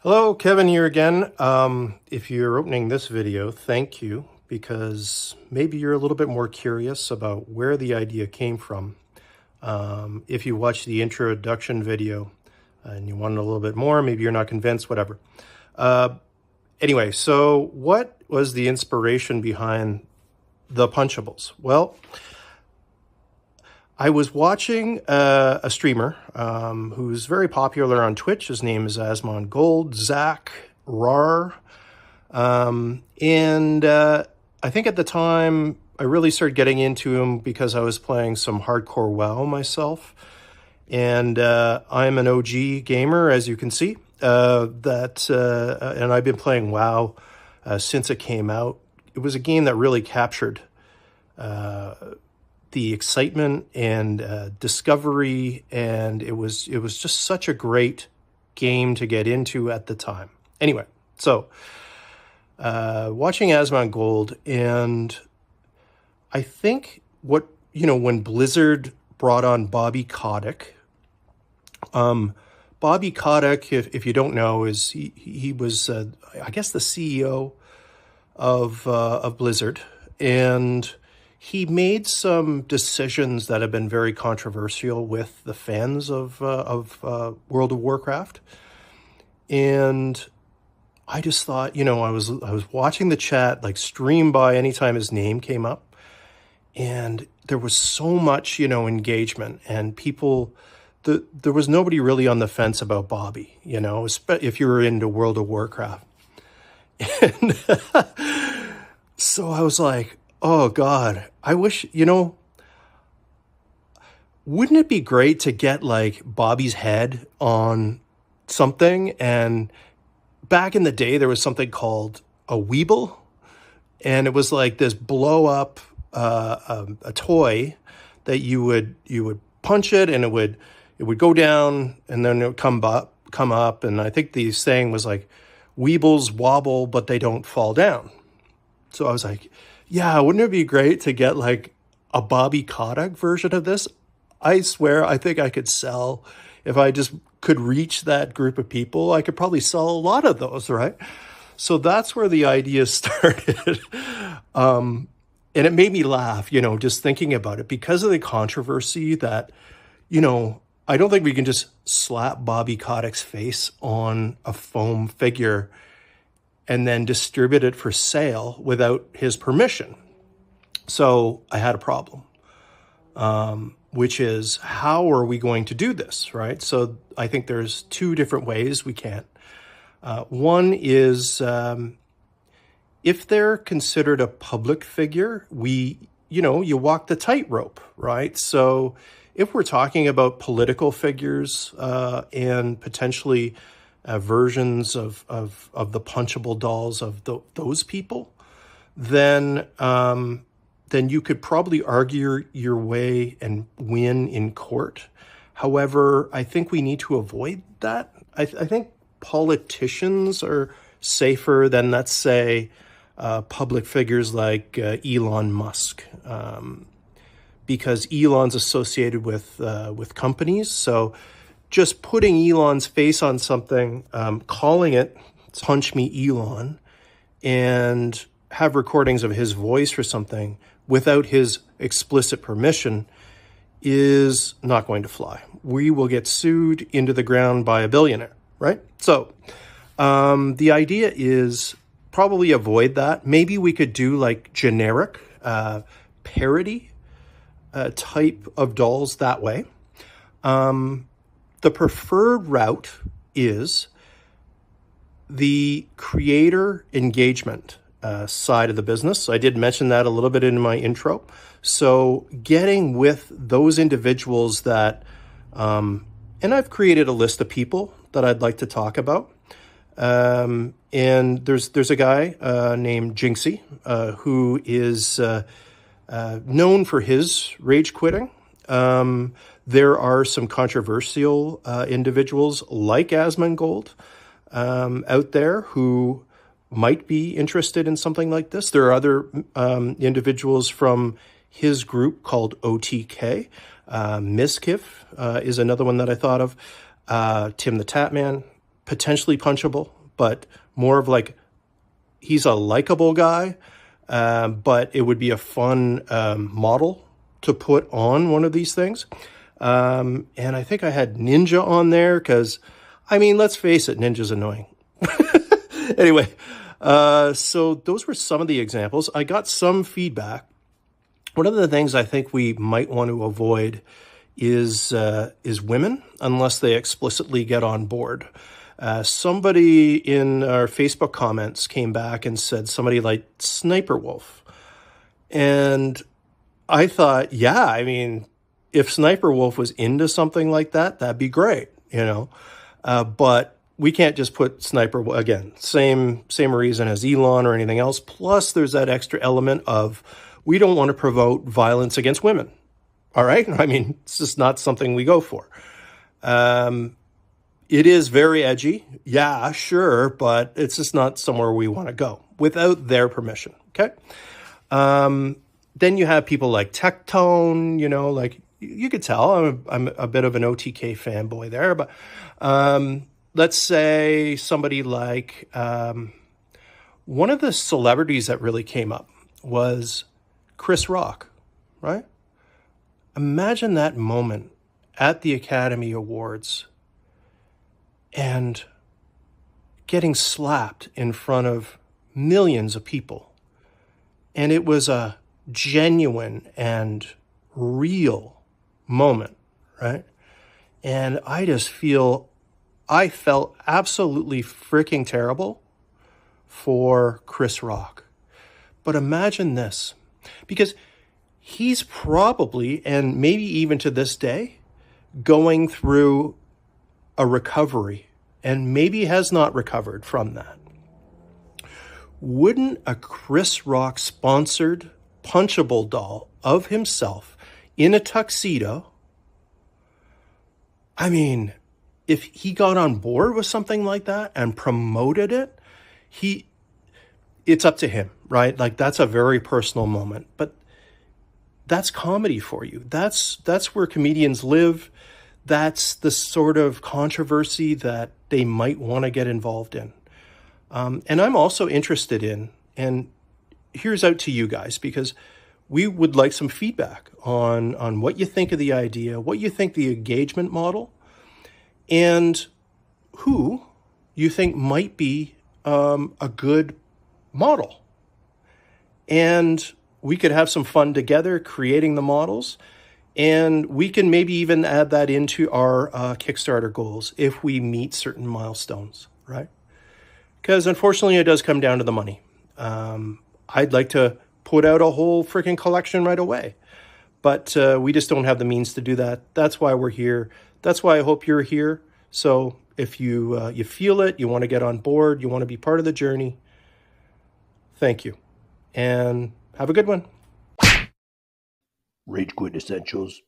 Hello, Kevin here again. If you're opening this video, thank you, because maybe you're a little bit more curious about where the idea came from. If you watch the introduction video and you want to know a little bit more, maybe you're not convinced, whatever. Anyway, so what was the inspiration behind the Punchables? Well, I was watching a streamer who's very popular on Twitch. His name is Asmon Gold, Zach Rar. And I think at the time I really started getting into him because I was playing some hardcore WoW myself. And I'm an OG gamer, as you can see. And I've been playing WoW since it came out. It was a game that really captured the excitement and discovery, and it was just such a great game to get into at the time. Anyway, so watching Asmon Gold, and I think when Blizzard brought on Bobby Kotick, Bobby Kotick, if you don't know, is he was I guess the CEO of Blizzard, and he made some decisions that have been very controversial with the fans of World of Warcraft. And I just thought, I was watching the chat like stream by anytime his name came up, and there was so much, engagement, and people, there was nobody really on the fence about Bobby, if you were into World of Warcraft. And so I was like, oh God, I wish, wouldn't it be great to get like Bobby's head on something? And back in the day, there was something called a Weeble, and it was like this blow up, a toy that you would punch it, and it would go down, and then it would come up. And I think the saying was like, Weebles wobble, but they don't fall down. So I was like, yeah, wouldn't it be great to get like a Bobby Kotick version of this? I swear, I think I could sell, if I just could reach that group of people, I could probably sell a lot of those, right? So that's where the idea started. And it made me laugh, just thinking about it, because of the controversy that, I don't think we can just slap Bobby Kotick's face on a foam figure and then distribute it for sale without his permission. So I had a problem, which is, how are we going to do this, right? So I think there's two different ways we can. One is, if they're considered a public figure, you walk the tightrope, right? So if we're talking about political figures and potentially versions of the punchable dolls of those people, then you could probably argue your way and win in court. However, I think we need to avoid that. I think politicians are safer than, let's say, public figures like Elon Musk, because Elon's associated with companies. So just putting Elon's face on something, calling it Punch Me Elon, and have recordings of his voice or something without his explicit permission is not going to fly. We will get sued into the ground by a billionaire, right? So the idea is probably avoid that. Maybe we could do like generic parody type of dolls that way. The preferred route is the creator engagement side of the business. I did mention that a little bit in my intro. So getting with those individuals that, and I've created a list of people that I'd like to talk about. And there's a guy named Jinxie who is known for his rage quitting. There are some controversial individuals like Asmon Gold out there who might be interested in something like this. There are other individuals from his group called OTK. Miskiff is another one that I thought of. Tim the Tatman. potentially punchable, but more of like he's a likable guy, but it would be a fun model to put on one of these things. And I think I had Ninja on there because, I mean, let's face it, Ninja's annoying. Anyway, so those were some of the examples. I got some feedback. One of the things I think we might want to avoid is women, unless they explicitly get on board. Somebody in our Facebook comments came back and said somebody like Sniper Wolf. And I thought, yeah, I mean, if Sniper Wolf was into something like that, that'd be great, you know. But we can't just put Sniper, again, same reason as Elon or anything else. Plus, there's that extra element of we don't want to promote violence against women. All right? I mean, it's just not something we go for. It is very edgy. Yeah, sure, but it's just not somewhere we want to go without their permission, okay? Then you have people like Tectone, you know, like you could tell I'm a bit of an OTK fanboy there, but let's say somebody like one of the celebrities that really came up was Chris Rock, right? Imagine that moment at the Academy Awards and getting slapped in front of millions of people. And it was a genuine and real moment, right? And I felt absolutely freaking terrible for Chris Rock. But imagine this, because he's probably, and maybe even to this day, going through a recovery and maybe has not recovered from that. Wouldn't a Chris Rock sponsored punchable doll of himself in a tuxedo, I mean, if he got on board with something like that and promoted it, it's up to him, right? Like that's a very personal moment, but that's comedy for you. That's where comedians live. That's the sort of controversy that they might want to get involved in. And I'm also interested in, and here's out to you guys, because we would like some feedback on what you think of the idea, what you think the engagement model, and who you think might be a good model. And we could have some fun together creating the models. And we can maybe even add that into our Kickstarter goals if we meet certain milestones, right? Because unfortunately, it does come down to the money. I'd like to put out a whole freaking collection right away, but we just don't have the means to do that. That's why we're here. That's why I hope you're here. So if you feel it, you want to get on board, you want to be part of the journey, thank you. And have a good one. Rage Quit Essentials